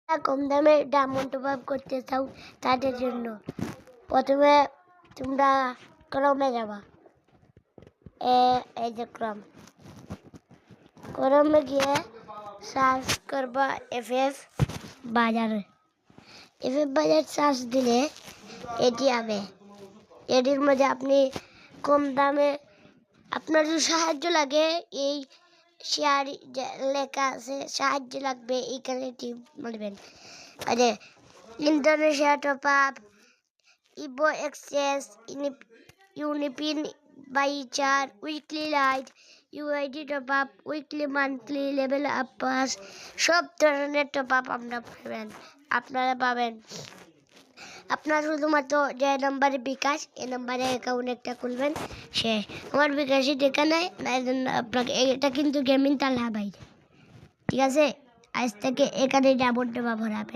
কম দামে diamond top up করতে চাও তাদের জন্য প্রথমে তোমরা ক্রমে যাবা। এই যে ক্রমে গিয়ে সার্চ করবা FF বাজারে। FF বাজার সার্চ দিলে এটি হবে। এটির মধ্যে আপনি কম দামে আপনার যদি সাহায্য লাগে এই শেয়ার লেখা আছে সাহায্য লাগবে এইখানে টিপ মারবেন। আরে ইন্দোনেশিয়া টপ আপ, ইবো exchange, UniPin voucher, weekly lite, UID top up, weekly monthly level up pass, সব ধরনের টপ আপ আপনারা পাবেন। আপনার শুধুমাত্র যে নাম্বারে বিকাশ এই নাম্বারে অ্যাকাউন্ট একটা খুলবেন, শেষ। আমার বিকাশে টেকা নেয় না, আপনাকে এটা কিন্তু গেমিং তালা বাইরে, ঠিক আছে? আজ থেকে এখানে ডায়মন্ড টপ আপ হবে।